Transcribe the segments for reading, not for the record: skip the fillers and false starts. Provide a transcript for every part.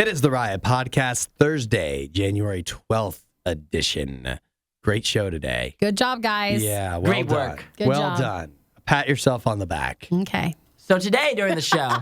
It is the RIOT Podcast, Thursday, January 12th edition. Great show today. Good job, guys. Yeah, well Great done. work. Good well job. done. Pat yourself on the back. Okay. So today during the show,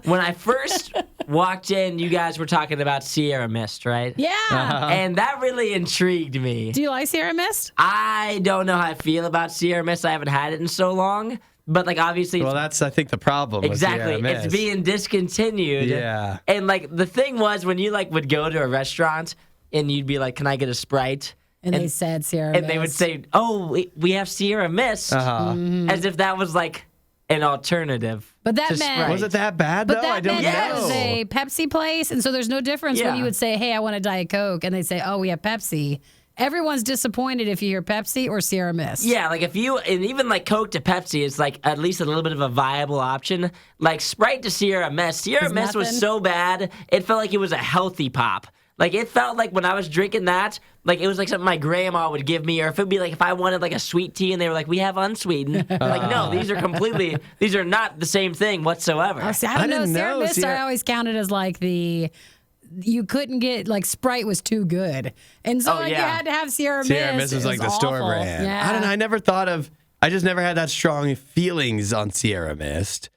when I first walked in, you guys were talking about Sierra Mist, right? Yeah. And that really intrigued me. Do you like Sierra Mist? I don't know how I feel about Sierra Mist. I haven't had it in so long. But, like, obviously... Well, that's, I think, the problem exactly. with Sierra Mist. It's being discontinued. Yeah. And, like, the thing was, when you, like, would go to a restaurant and you'd be like, can I get a Sprite? And they said Sierra Mist. And they would say, oh, we have Sierra Mist. As if that was, like, an alternative. But that to meant- Sprite. Was it that bad, But though? I that don't meant know. it was a Pepsi place, and so there's no difference when Yeah. you would say, hey, I want a Diet Coke, and they say, oh, we have Pepsi. Everyone's disappointed if you hear Pepsi or Sierra Mist. Yeah, like if you, and even like Coke to Pepsi is like at least a little bit of a viable option. Like Sprite to Sierra Mist. Sierra Is Mist was nothing? so bad, it felt like it was a healthy pop. Like it felt like when I was drinking that, like it was like something my grandma would give me, or if it'd be like if I wanted like a sweet tea and they were like, we have unsweetened. Like, no, these are not the same thing whatsoever. Oh, see, I I don't know. didn't Sierra know Mist, Sierra- I always counted as like you couldn't get, like Sprite was too good. And so Oh, like, yeah. you had to have Sierra Mist. Sierra Mist was It like the store awful. brand. Yeah. I don't know. I just never had that strong feelings on Sierra Mist.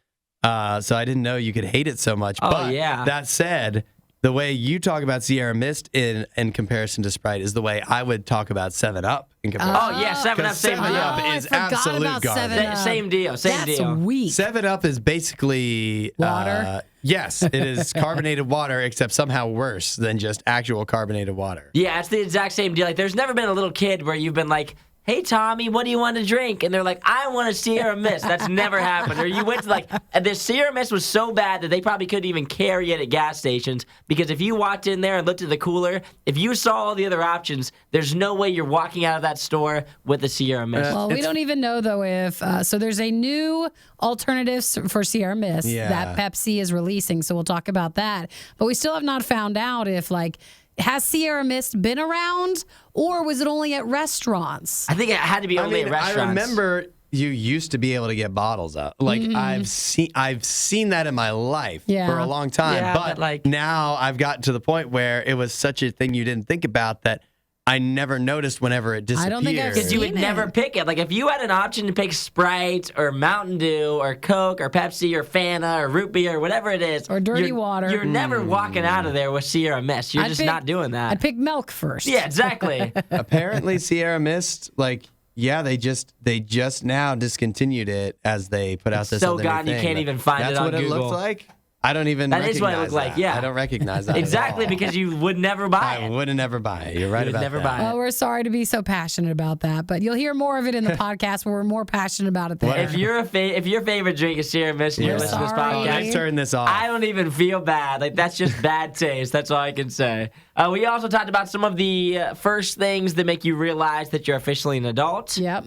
So I didn't know you could hate it so much. Oh, But yeah. that said, the way you talk about Sierra Mist in comparison to Sprite is the way I would talk about 7-Up in comparison. Oh, yeah, 7-Up, same 7-Up deal. I is forgot absolute about garbage. 7-Up. Same deal, same That's deal. weak. 7-Up is basically Water? Yes, it is carbonated water, except somehow worse than just actual carbonated water. Yeah, it's the exact same deal. Like, there's never been a little kid where you've been like, hey, Tommy, what do you want to drink? And they're like, I want a Sierra Mist. That's never happened. Or you went to like, and the Sierra Mist was so bad that they probably couldn't even carry it at gas stations because if you walked in there and looked at the cooler, if you saw all the other options, there's no way you're walking out of that store with a Sierra Mist. Well, we don't even know, though, if so there's a new alternative for Sierra Mist Yeah. that Pepsi is releasing. So we'll talk about that. But we still have not found out if, like, has Sierra Mist been around or was it only at restaurants? I think it had to be only at restaurants. I remember you used to be able to get bottles out. Like I've seen that in my life Yeah. for a long time. Yeah, but, like- now I've gotten to the point where it was such a thing you didn't think about that I never noticed whenever it disappeared. I don't think I've Because you would seen it. never pick it. Like, if you had an option to pick Sprite or Mountain Dew or Coke or Pepsi or Fanta or root beer or whatever it is. Or dirty you're- water. You're never walking out of there with Sierra Mist. You're I'd just pick- not doing that. I'd pick milk first. Yeah, exactly. Apparently Sierra Mist, like, yeah, they just now discontinued it as they put out this so other gone new you thing. can't But even find it that's on what Google. it looked like. I don't even That recognize is what it looked like, that. yeah. I don't recognize that Exactly, at all. because you would never buy I it. wouldn't never buy it. You're right You would about never that. buy it. Well, we're sorry to be so passionate about that, but you'll hear more of it in the podcast where we're more passionate about it there. If your favorite drink is Sierra Mist and you're Yeah. listening to this Sorry. podcast, Let's turn this off. I don't even feel bad. Like, that's just bad taste. That's all I can say. We also talked about some of the first things that make you realize that you're officially an adult. Yep.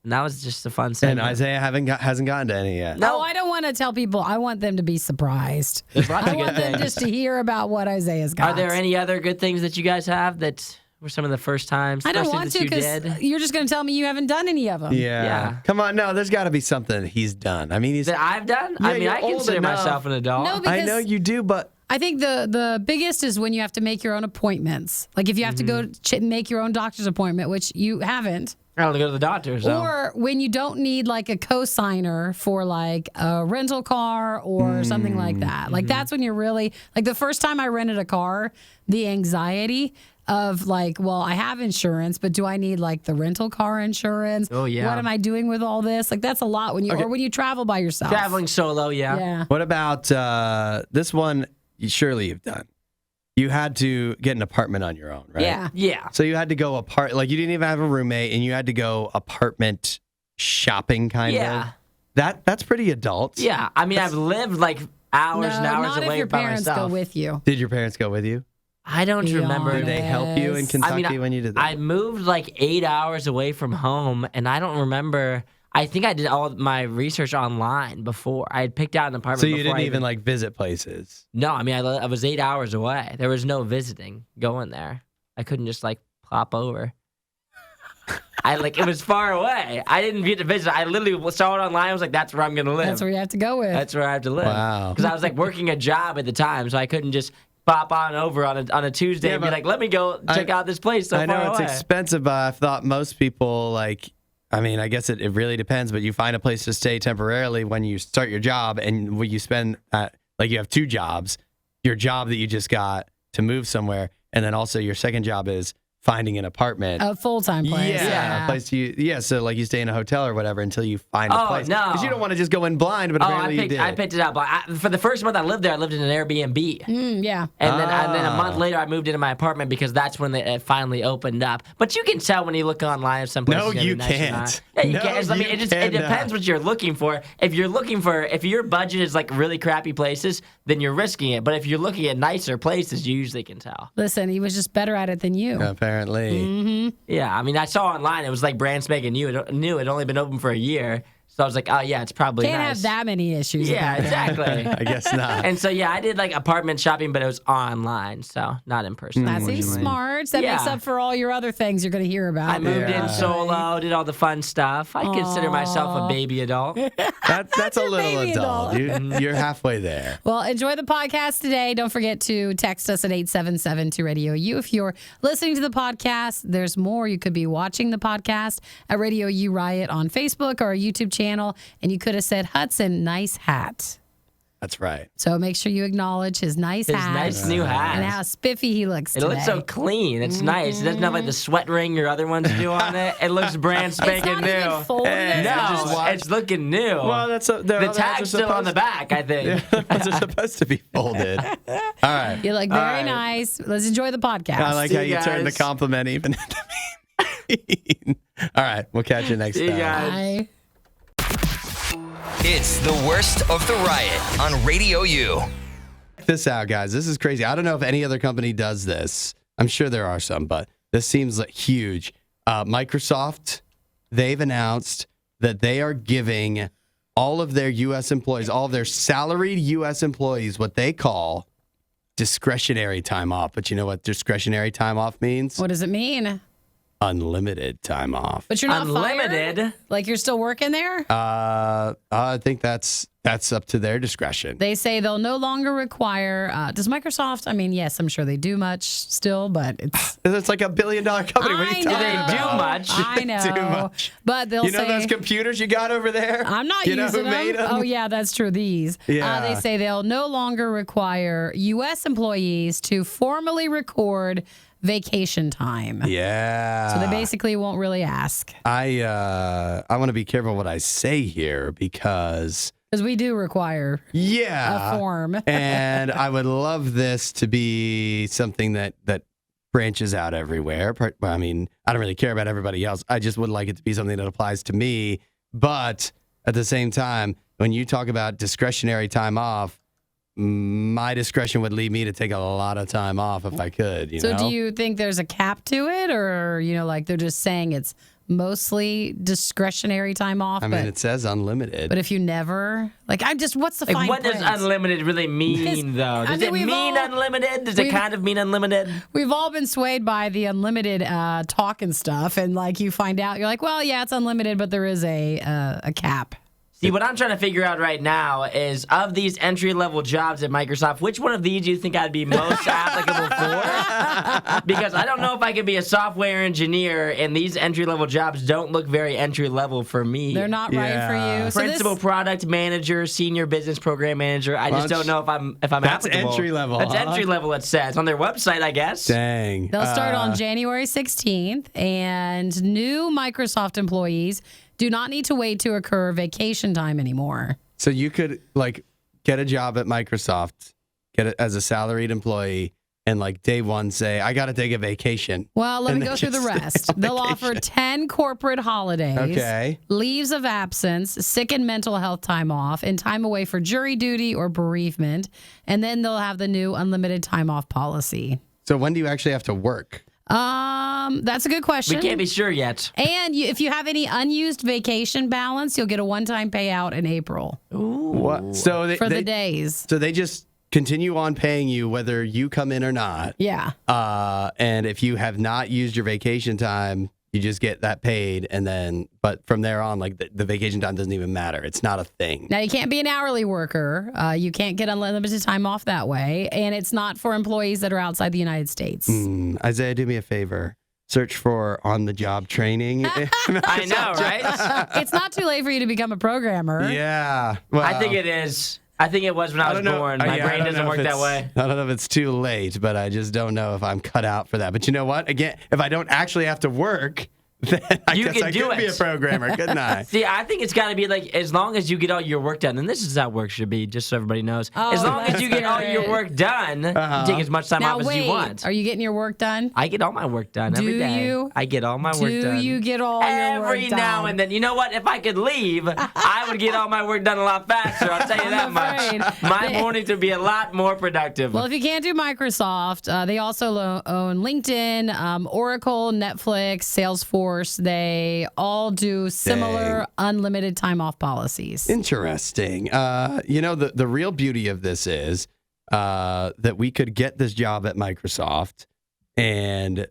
And that was just a fun And segment. Isaiah hasn't gotten to any yet. No. Oh, I don't want to tell people. I want them to be surprised. There's lots I of good want them things. just to hear about what Isaiah's got. Are there any other good things that you guys have that were some of the first times? I don't first want things to that you because did? you're just going to tell me you haven't done any of them. Yeah. Yeah. Come on, no, there's got to be something that he's done. I mean, he's. That I've done? Yeah, I mean, you're I old consider enough. myself an adult. No, I because know you do, but I think the biggest is when you have to make your own appointments. Like if you have to go make your own doctor's appointment, which you haven't. I don't go to the doctor, so. Or when you don't need like a co-signer for like a rental car or something like that. Like that's when you're really like the first time I rented a car, the anxiety of like, well, I have insurance, but do I need like the rental car insurance? Oh, yeah. What am I doing with all this? Like that's a lot when you or when you travel by yourself. Traveling solo, yeah. Yeah. what about this one? Surely you've done. You had to get an apartment on your own, right? Yeah. Yeah. So you had to go like you didn't even have a roommate, and you had to go apartment shopping, kind Yeah. of. That's pretty adult. Yeah. I mean, I've lived like hours and hours not away if your by parents myself. go with you. Did your parents go with you? I don't Be remember. Did they help you in Yes. Kentucky when you did that? I moved like 8 hours away from home, and I don't remember. I think I did all my research online before. I had picked out an apartment. so you before didn't I even like visit places. No, I mean I was 8 hours away. There was no visiting going there. I couldn't just like plop over. It was far away. I didn't get to visit. I literally saw it online. I was like, that's where I'm gonna live. That's where you have to go with. That's where I have to live. Wow. Because I was like working a job at the time, so I couldn't just bop on over on a Tuesday and be like, let me go check out this place so I know far it's away. expensive, but I thought most people I guess it really depends, but you find a place to stay temporarily when you start your job, and when you spend you have 2 jobs, your job that you just got to move somewhere, and then also your second job is finding an apartment. A full-time place. Yeah. A place so like you stay in a hotel or whatever until you find a place. No. Because you don't want to just go in blind, but apparently you did. I picked it up. For the first month I lived there, I lived in an Airbnb. Yeah. And then a month later, I moved into my apartment because that's when it finally opened up. But you can tell when you look online if some place No, is gonna you be nice or can't. not. Yeah, you No, can't. It depends what you're looking for. If your budget is like really crappy places, then you're risking it. But if you're looking at nicer places, you usually can tell. Listen, he was just better at it than you. Apparently. Yeah, I mean, I saw online it was like brand spanking new. It had only been open for a year. So I was like, oh, yeah, it's probably Can't nice. have that many issues. Yeah, about that. exactly. I guess not. And so, yeah, I did like apartment shopping, but it was online, so not in person. That seems smart. That makes Yeah. up for all your other things you're going to hear about. I moved in solo, did all the fun stuff. I consider myself a baby adult. That's a little baby adult. You're halfway there. Well, enjoy the podcast today. Don't forget to text us at 877-2-RADIO-U. If you're listening to the podcast, there's more. You could be watching the podcast at Radio U Riot on Facebook or our YouTube channel, and you could have said, Hudson, nice hat. That's right. So make sure you acknowledge his nice hat. Nice new hat. And how spiffy he looks It today. looks so clean. It's nice. It doesn't have like the sweat ring your other ones do on it. It looks brand It's spanking not new. even folded. No, it's looking new. Well, that's the tag's still on the back, I think. Those are supposed to be folded. All right. You look very nice. Let's enjoy the podcast. I like how See you you turned the guys. compliment even into mean. All right. We'll catch you next See you time. guys. Bye. It's the worst of the riot on Radio U. Check this out, guys. This is crazy. I don't know if any other company does this. I'm sure there are some, but this seems like huge. Microsoft, they've announced that they are giving all of their U.S. employees, all of their salaried U.S. employees, what they call discretionary time off. But you know what discretionary time off means? What does it mean? Unlimited time off. But you're not Unlimited? fired? Like you're still working there? I think that's up to their discretion. They say they'll no longer require. Does Microsoft? I mean, yes, I'm sure they do much still, but it's. It's like $1 billion company. What are I you know. talking They do about? much. I know. Too much. But they'll You know say. those computers you got over there? I'm not you know using who made them? Oh, yeah, that's true. These. Yeah. They say they'll no longer require U.S. employees to formally record vacation time. Yeah. So they basically won't really ask. I want to be careful what I say here because Because we do require yeah, a form. and I would love this to be something that branches out everywhere. I mean, I don't really care about everybody else. I just would like it to be something that applies to me. But at the same time, when you talk about discretionary time off, my discretion would lead me to take a lot of time off if I could. You So know? do you think there's a cap to it, or like they're just saying it's mostly discretionary time off? I mean, it says unlimited. but if you never what's the Like, fine what does print? unlimited really mean, though? I Does mean, it we've mean all- unlimited? Does it we've- kind of mean unlimited? We've all been swayed by the unlimited talk and stuff, and like you find out, you're like, well, yeah, it's unlimited, but there is a cap. See, what I'm trying to figure out right now is of these entry-level jobs at Microsoft, which one of these do you think I'd be most applicable for? Because I don't know if I could be a software engineer, and these entry-level jobs don't look very entry-level for me. They're not right for you. So Principal product manager, senior business program manager. I just don't know if I'm That's applicable. entry level, That's huh? entry level. It says on their website, I guess. Dang. they'll start on January 16th, and new Microsoft employees do not need to wait to accrue vacation time anymore. So you could get a job at Microsoft, get it as a salaried employee, and day one say, I got to take a vacation. Well, let And me then go through the just rest. stay on They'll offer vacation. 10 corporate holidays, Okay. leaves of absence, sick and mental health time off, and time away for jury duty or bereavement. And then they'll have the new unlimited time off policy. So when do you actually have to work? That's a good question. We can't be sure yet. And if you have any unused vacation balance, you'll get a one-time payout in April What? So for the days. So they just continue on paying you whether you come in or not. Yeah. And if you have not used your vacation time You just get that paid, and then, but from there on, like the vacation time doesn't even matter. It's not a thing. Now, you can't be an hourly worker. You can't get unlimited time off that way. And it's not for employees that are outside the United States. Isaiah, do me a favor. Search for on-the-job training. I know, right? It's not too late for you to become a programmer. Yeah. Well, I think it is. I think it was when I was born. My brain doesn't work that way. I don't know if it's too late, but I just don't know if I'm cut out for that. But you know what? Again, if I don't actually have to work, then I guess I could be a programmer, couldn't I? See, I think it's got to be like, as long as you get all your work done, and this is how work should be, just so everybody knows. As long as you get all your work done, you take as much time off as you want. Are you getting your work done? I get all my work done every day. Do you? I get all my work done. Do you get all your work done? Every now and then. You know what? If I could leave, I would get all my work done a lot faster. I'll tell you that much. My mornings would be a lot more productive. Well, if you can't do Microsoft, they also own LinkedIn, Oracle, Netflix, Salesforce. They all do similar unlimited time off policies. Interesting. You know, the real beauty of this is that we could get this job at Microsoft and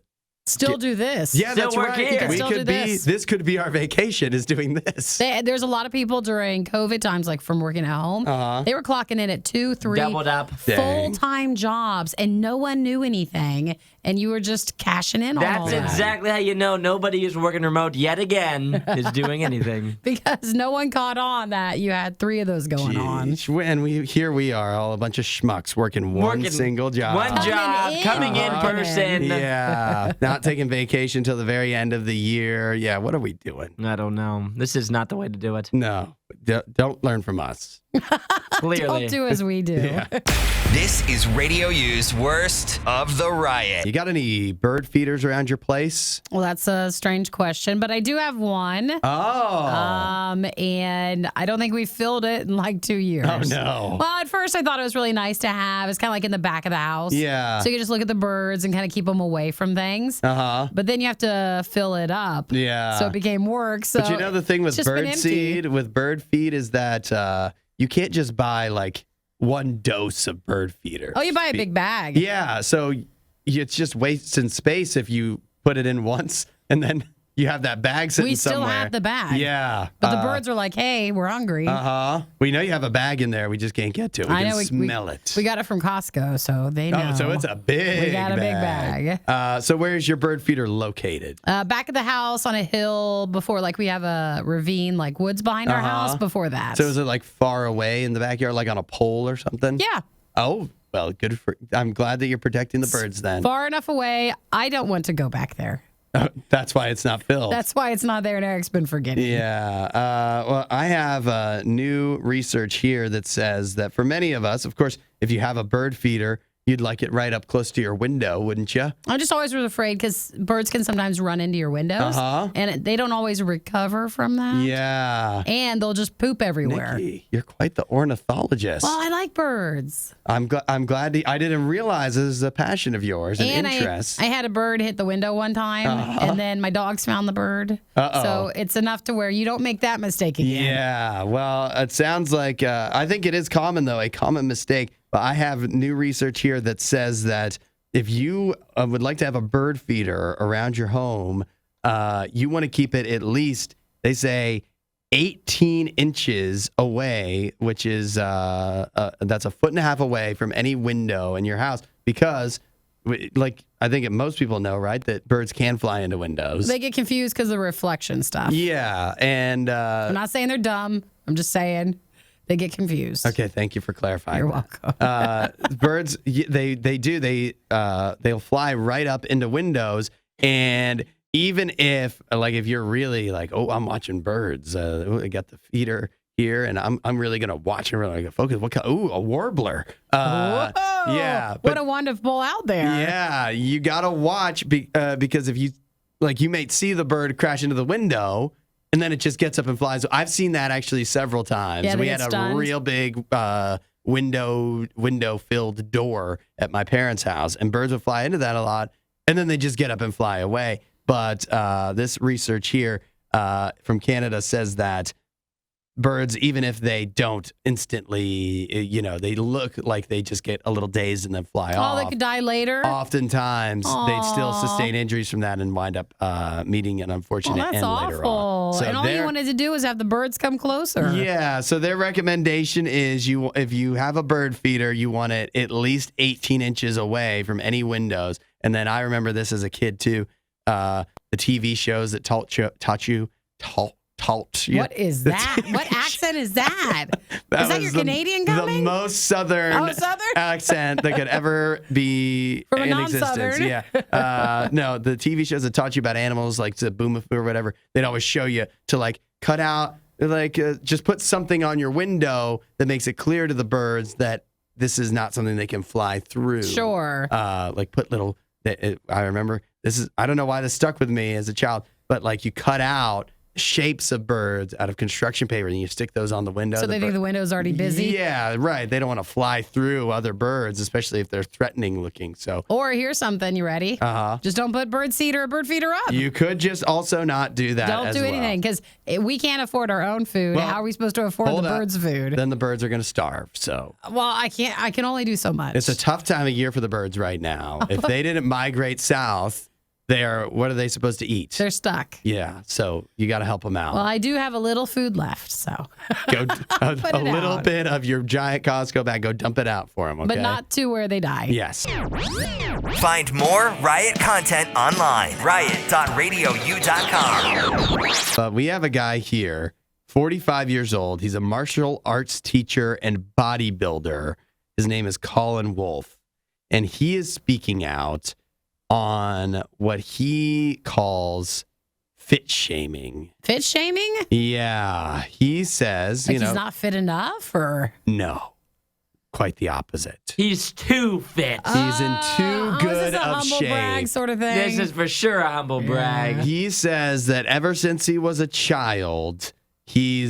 still do this. Yeah, still that's work right. here. We could be. This could be our vacation. Is doing this. There's a lot of people during COVID times, like from working at home. They were clocking in at 2, 3 doubled up full-time jobs, and no one knew anything. And you were just cashing in on all that. That's exactly how you know nobody who's working remote yet again is doing anything. Because no one caught on that you had 3 of those going on. And here we are, all a bunch of schmucks working one single job. One job, coming in person. Yeah, not taking vacation till the very end of the year. Yeah, what are we doing? I don't know. This is not the way to do it. No, don't learn from us. Clearly. Don't do as we do. Yeah. This is Radio U's Worst of the Riot. You got any bird feeders around your place? Well, that's a strange question, but I do have one. Oh. And I don't think we filled it in like 2 years. Oh, no. Well, at first I thought it was really nice to have. It's kind of like in the back of the house. Yeah. So you can just look at the birds and kind of keep them away from things. Uh-huh. But then you have to fill it up. Yeah. So it became work. So but you know the thing with bird seed, with bird feed, is that you can't just buy like one dose of bird feeder. Oh, you buy a big bag. Yeah. So it's just wasting space if you put it in once and then you have that bag sitting somewhere. We still have the bag. Yeah. But the birds are like, hey, we're hungry. Uh-huh. We know you have a bag in there. We just can't get to it. We can smell it. We got it from Costco, so they know. Oh, so it's a big bag. We got a big bag. So where's your bird feeder located? Back of the house on a hill before, like we have a ravine, like woods behind our house before that. So is it like far away in the backyard, like on a pole or something? Yeah. Oh, well, good for. I'm glad that you're protecting the birds then. Far enough away. I don't want to go back there. That's why it's not filled. That's why it's not there, and Eric's been forgetting. Yeah. Well, I have new research here that says that for many of us, of course, if you have a bird feeder, you'd like it right up close to your window, wouldn't you? I just always was afraid because birds can sometimes run into your windows, and they don't always recover from that. Yeah. And they'll just poop everywhere. Nikki, you're quite the ornithologist. Well, I like birds. I'm glad I didn't realize this is a passion of yours, an interest. I had a bird hit the window one time, and then my dogs found the bird. So it's enough to where you don't make that mistake again. Yeah. Well, it sounds like I think it is common, though, a common mistake. But I have new research here that says that if you would like to have a bird feeder around your home, you want to keep it at least, they say, 18 inches away, which is that's 1.5 feet away from any window in your house, because like I think most people know, right, that birds can fly into windows. They get confused because of the reflection stuff. Yeah, and I'm not saying they're dumb. I'm just saying they get confused. Okay, thank you for clarifying. You're welcome. Birds, they'll fly right up into windows, and even if you're really like, oh, I'm watching birds, I got the feeder here, and I'm really gonna watch and really focus. A warbler. Whoa! Yeah, what a one to pull out there. Yeah, you gotta watch because if you may see the bird crash into the window. And then it just gets up and flies. I've seen that actually several times. Yeah, we had a real big window-filled door at my parents' house, and birds would fly into that a lot, and then they just get up and fly away. But this research here from Canada says that birds, even if they don't instantly, they look like they just get a little dazed and then fly off. Oh, they could die later? Oftentimes, they'd still sustain injuries from that and wind up meeting an unfortunate end later on. So and all you wanted to do was have the birds come closer. Yeah, so their recommendation is if you have a bird feeder, you want it at least 18 inches away from any windows. And then I remember this as a kid too, the TV shows that taught you. What is that? What accent is that? Is that your Canadian coming? The most southern accent that could ever be from in existence. Yeah. No, the TV shows that taught you about animals, like the Boomafoo or whatever, they'd always show you to like cut out, just put something on your window that makes it clear to the birds that this is not something they can fly through. Sure. Like put little. I remember I don't know why this stuck with me as a child, but like you cut out shapes of birds out of construction paper and you stick those on the window. So they think the window's already busy? Yeah, right. They don't want to fly through other birds, especially if they're threatening looking. So. Or here's something. You ready? Just don't put bird seed or a bird feeder up. You could just also not do that. Don't do anything because we can't afford our own food. Well, how are we supposed to afford the birds' food? Then the birds are going to starve. So. Well, I can't. I can only do so much. It's a tough time of year for the birds right now. If they didn't migrate south, what are they supposed to eat? They're stuck. Yeah, so you got to help them out. Well, I do have a little food left, so go a little bit of your giant Costco bag. Go dump it out for them, okay? But not to where they die. Yes. Find more Riot content online. riot.radiou.com. We have a guy here, 45 years old. He's a martial arts teacher and bodybuilder. His name is Colin Wolf, and he is speaking out on what he calls fit shaming. Fit shaming? Yeah. He says, he's not fit enough, or? No. Quite the opposite. He's too fit. He's in too good is this a of humble shape. brag sort of thing? This is for sure a humble brag. He says that ever since he was a child, he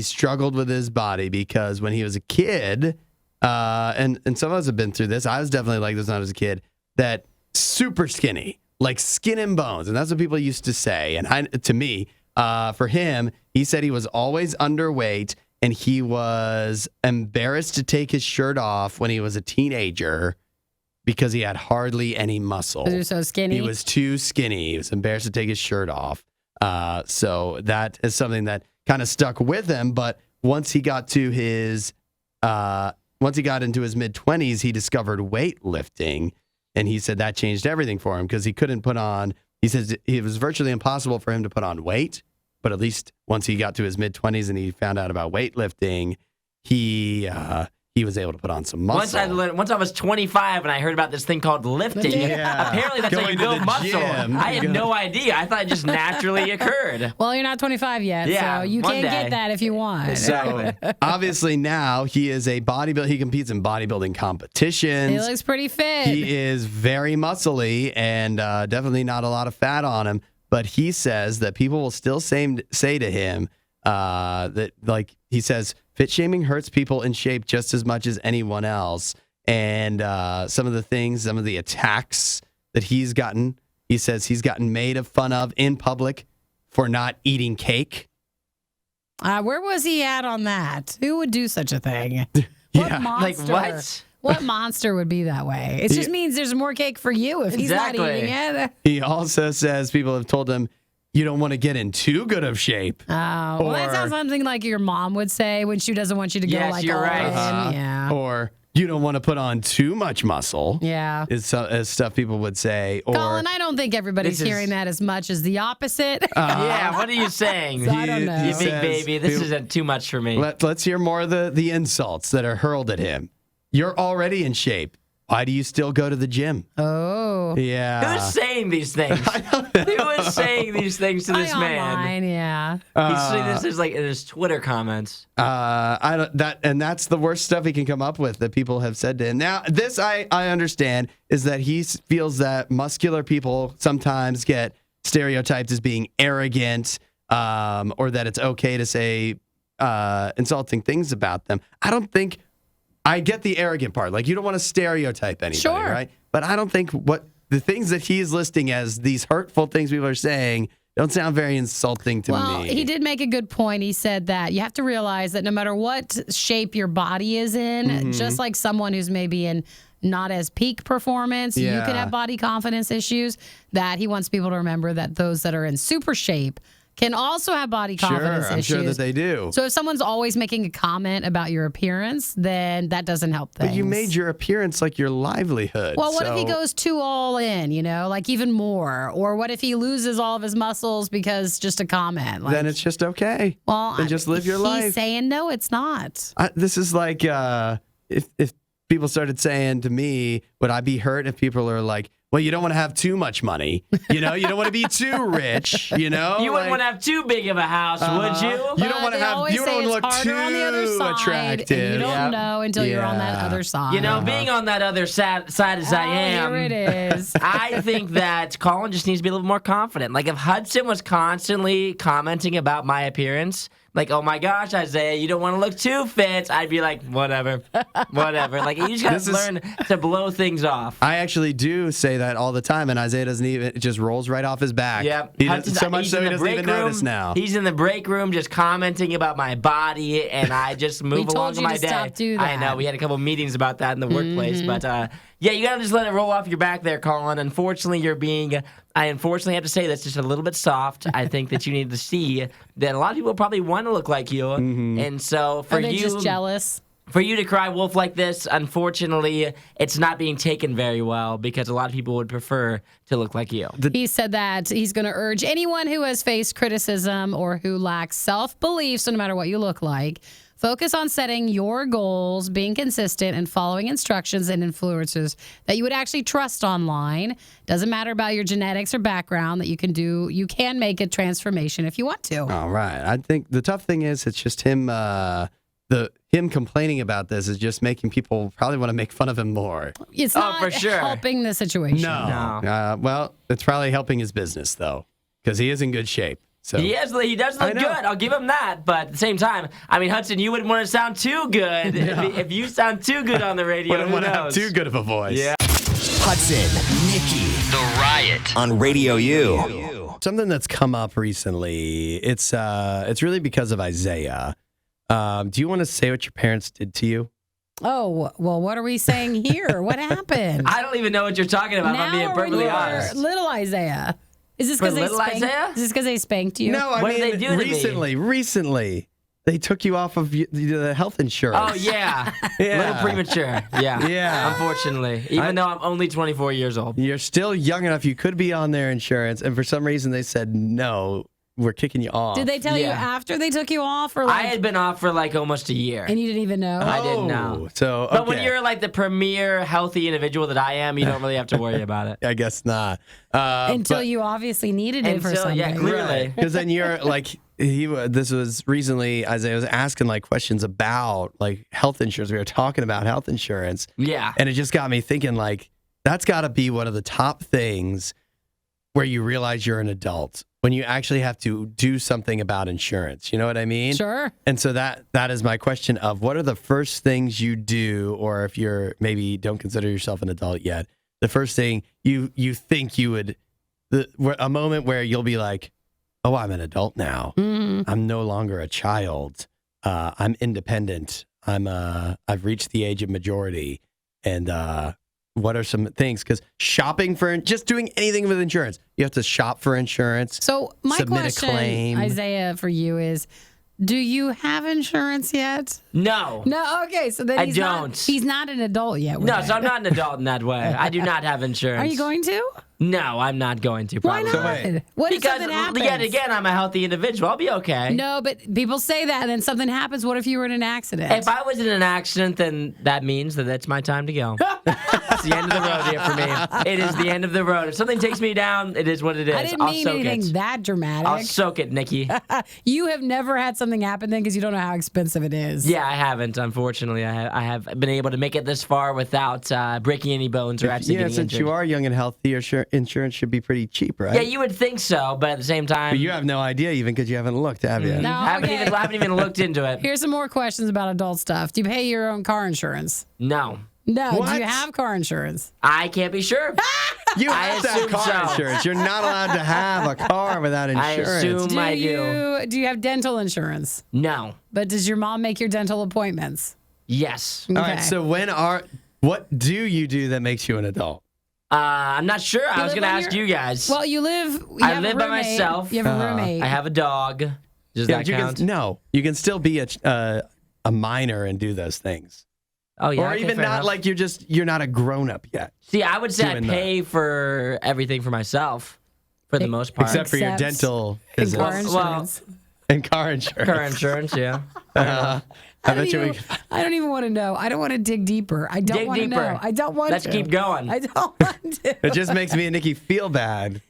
struggled with his body because when he was a kid, and some of us have been through this. I was definitely like this when I was a kid, that super skinny, like skin and bones. And that's what people used to say. And to me, for him, he said he was always underweight and he was embarrassed to take his shirt off when he was a teenager because he had hardly any muscle. He was so skinny? He was too skinny. He was embarrassed to take his shirt off. So that is something that kind of stuck with him. But once he got into his mid-20s, he discovered weightlifting. And he said that changed everything for him because he couldn't put on, he says it was virtually impossible for him to put on weight. But at least once he got to his mid-20s and he found out about weightlifting, he was able to put on some muscle. Once I was 25 and I heard about this thing called lifting, apparently that's how you build muscle. I had no idea. I thought it just naturally occurred. Well, you're not 25 yet, so you can get that if you want. So obviously now he is a bodybuilder. He competes in bodybuilding competitions. He looks pretty fit. He is very muscly and definitely not a lot of fat on him. But he says that people will still say to him that, like he says, fit shaming hurts people in shape just as much as anyone else. And some of the attacks that he's gotten, he says he's gotten made fun of in public for not eating cake. Where was he at on that? Who would do such a thing? Yeah. What monster? Like what? What monster would be that way? It just means there's more cake for you if he's not eating it. He also says people have told him, you don't want to get in too good of shape. Oh, well, that sounds something like your mom would say when she doesn't want you to go like you're all right. in. Yeah. Or you don't want to put on too much muscle. Yeah. Is stuff people would say. Or Colin, I don't think everybody's hearing that as much as the opposite. Yeah, what are you saying? I don't know. You big baby, this isn't too much for me. Let's hear more of the insults that are hurled at him. You're already in shape. Why do you still go to the gym? Oh. Yeah. Who's saying these things? Who is saying these things to this man? Online, yeah. He's saying this is like in his Twitter comments. That's the worst stuff he can come up with that people have said to him. Now, this I understand is that he feels that muscular people sometimes get stereotyped as being arrogant, or that it's okay to say insulting things about them. I get the arrogant part. Like, you don't want to stereotype anybody, right? But I don't think the things that he's listing as these hurtful things people are saying don't sound very insulting to Well, me. he did make a good point. He said that you have to realize that no matter what shape your body is in, just like someone who's maybe in not as peak performance, you Yeah. could have body confidence issues, that he wants people to remember that those that are in super shape can also have body confidence I'm issues. sure that they do. So if someone's always making a comment about your appearance, then that doesn't help things. But you made your appearance like your livelihood. Well, what if he so- goes too all in, like even more? Or what if he loses all of his muscles because just a comment? Like, Then it's just okay. well, then just live your he's life. saying no, it's not. This is like if people started saying to me, would I be hurt if people are like, well, you don't want to have too much money. You don't want to be too rich. You wouldn't want to have too big of a house, would you? You don't want to They have. always You say don't want to it's look harder on the other too side, attractive. and you don't know until you're on that Yeah. other side. Being on that other side as I am. Here it is. I think that Colin just needs to be a little more confident. Like if Hudson was constantly commenting about my appearance, like, oh my gosh, Isaiah, you don't want to look too fit, I'd be like, whatever. Like you just gotta learn to blow things off. I actually do say that all the time, and Isaiah doesn't even. It just rolls right off his back. Yep. He doesn't, so much he's so in he the doesn't even break room. notice now. He's in the break room just commenting about my body, and I just move told along you with my to day. stop doing I know. that. We had a couple meetings about that in the workplace, but yeah, you gotta just let it roll off your back there, Colin. Unfortunately, I unfortunately have to say that's just a little bit soft. I think that you need to see that a lot of people probably want to look like you, and so for Are they you, just jealous? for you to cry wolf like this, unfortunately, it's not being taken very well because a lot of people would prefer to look like you. He said that he's going to urge anyone who has faced criticism or who lacks self-belief, so no matter what you look like, focus on setting your goals, being consistent, and following instructions and influencers that you would actually trust online. Doesn't matter about your genetics or background, that you can make a transformation if you want to. All right. I think the tough thing is it's just him. Him complaining about this is just making people probably want to make fun of him more. It's Oh, not for sure. helping the situation. No. Well, it's probably helping his business though, because he is in good shape. So He does I look know. good. I'll give him that. But at the same time, I mean, Hudson, you wouldn't want to sound too good. If you sound too good on the radio, wouldn't who want to have knows? too good of a voice. Yeah. Hudson, Nikki, The Riot on Radio U. Something that's come up recently. It's really because of Isaiah. Do you want to say what your parents did to you? Oh, well, what are we saying here? What happened? I don't even know what you're talking about, if I'm being Now or when perfectly you were honest. little Isaiah? Is this because For they little spanked? Isaiah? Is this because they spanked you? No, I What mean did they do to me? recently they took you off of the health insurance. Oh, yeah. Yeah. A little premature. Yeah. Yeah. Unfortunately. Even though I'm only 24 years old. You're still young enough. You could be on their insurance, and for some reason they said no. We're kicking you off. Did they tell you Yeah. after they took you off, or I like, had been off for like almost a year. and you didn't even know? I didn't know. So, But when okay. you're like the premier healthy individual that I am, you don't really have to worry about it. I guess not. Until you obviously needed it for Until- something. yeah, clearly. Because then you're like this was recently. Isaiah was asking like questions about like health insurance. We were talking about health insurance, Yeah. and it just got me thinking like that's got to be one of the top things where you realize you're an adult when you actually have to do something about insurance. You know what I mean? Sure. And so that is my question of what are the first things you do, or if you're maybe don't consider yourself an adult yet, the first thing you think you would, a moment where you'll be like, oh, I'm an adult now. I'm no longer a child. I'm independent. I've reached the age of majority. And what are some things? Because shopping for, just doing anything with insurance, you have to shop for insurance. So my Submit a question, claim. Isaiah, for you is, do you have insurance yet? No. No. Okay. So then I he's don't. He's not an adult yet. with No, it. so I'm not an adult in that way. I do not have insurance. Are you going to? No, I'm not going to. Why Probably. not? wait. What if Because something happens? yet again, I'm a healthy individual. I'll be okay. No, but people say that, and then something happens. What if you were in an accident? If I was in an accident, then that means that it's my time to go. It's the end of the road here for me. It is the end of the road. If something takes me down, it is what it is. I didn't I'll mean soak anything it. that dramatic. I'll soak it, Nikki. You have never had something happen then because you don't know how expensive it is. Yeah, I haven't. Unfortunately, I have been able to make it this far without breaking any bones or actually Yeah, getting since injured. you are young and healthy, your insurance should be pretty cheap, right? Yeah, you would think so, but at the same time, But you have no idea even because you haven't looked, have you? No, haven't okay. even looked into it. Here's some more questions about adult stuff. Do you pay your own car insurance? No, No. What? Do you have car insurance? I can't be sure. You have to have assume car so. insurance. You're not allowed to have a car without I insurance. assume I do. Do you have dental insurance? No. But does your mom make your dental appointments? Yes. All right, Okay. so what do you do that makes you an adult? I'm not sure. I was live going to on ask your- you guys. Well, you I have live a by roommate. myself. You have a roommate. I have a dog. Does Yeah, that but you count? no, you can still be a minor and do those things. Oh, yeah. Or okay, even fair not enough. like you're not a grown up yet. See, I would say I doing pay for everything for myself for the most part. Except for your Except dental and visits car Well, insurance. and car insurance. car insurance, yeah. I bet you I don't even want to know. I don't want to dig deeper. I don't Dig want to deeper. know. I don't want Let's to. keep going. I don't want to. it just makes me and Nikki feel bad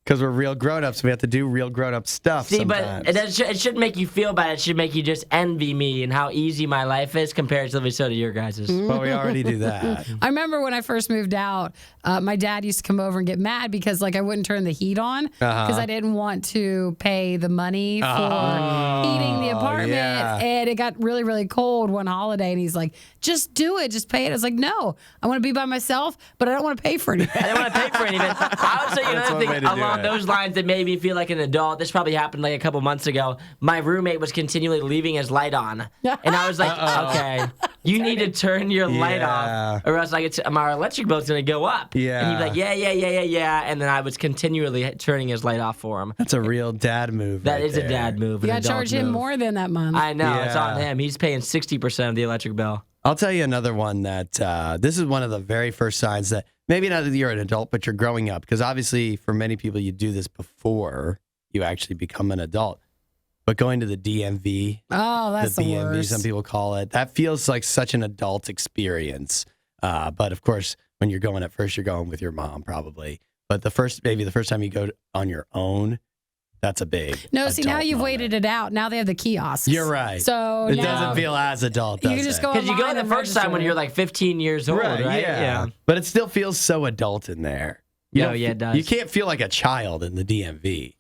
because we're real grown ups. We have to do real grown up stuff. See, sometimes. but it shouldn't make you feel bad. It should make you just envy me and how easy my life is comparatively so to your guys's. Well, we already do that. I remember when I first moved out, my dad used to come over and get mad because like I wouldn't turn the heat on because I didn't want to pay the money for heating the apartment. yeah. And it got really, really cold one holiday, and he's like, "Just do it, just pay it." I was like, "No, I want to be by myself, but I don't want to pay for anything." I didn't want to pay for anything. I would say another one way thing to do along it. those lines that made me feel like an adult. This probably happened like a couple months ago. My roommate was continually leaving his light on, and I was like, "Okay, you need to turn your light Yeah. off, or else like our electric bill's gonna go up." Yeah. And he'd be like, "Yeah," and then I was continually turning his light off for him. That's a real dad move. That right is there. a dad move. You an got to adult charge him move. more than that month. I know it's on Yeah. him. He's paying 60% of the electric bill. I'll tell you another one that this is one of the very first signs that maybe not that you're an adult, but you're growing up. Because obviously, for many people, you do this before you actually become an adult. But going to the DMV, Oh, that's the BMV, worst. some people call it, that feels like such an adult experience. But of course, when you're going at first, you're going with your mom probably. But the first time you go on your own, that's a big. No, see, now adult you've moment. waited it out. Now they have the kiosks. You're right. So It now doesn't feel as adult, you does can just it? go Because you go online the and first time when register. you're like 15 years old, right? Yeah. But it still feels so adult in there. You Oh, don't yeah, fe- it does. You can't feel like a child in the DMV.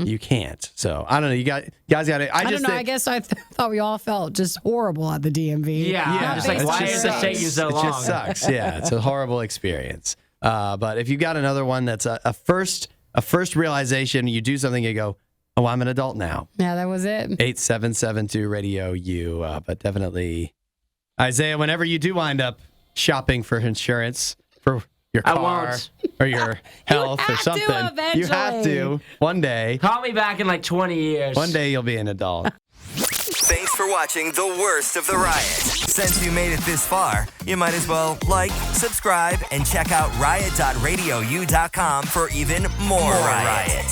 You can't. So I don't know. You guys got it. I don't know. I guess I thought we all felt just horrible at the DMV. Yeah, Yeah, just like, it why just is this sucks. taking so long? It just sucks. Yeah, it's a horrible experience. But if you got another one that's a first realization, you do something, you go, oh, I'm an adult now. Yeah, that was it. 8772 Radio U. But definitely, Isaiah, whenever you do wind up shopping for insurance for your I car won't. or your health or have to something, you have eventually. to one day. Call me back in like 20 years. One day you'll be an adult. Thanks for watching the worst of the riot. Since you made it this far, you might as well like, subscribe, and check out riot.radiou.com for even more riot.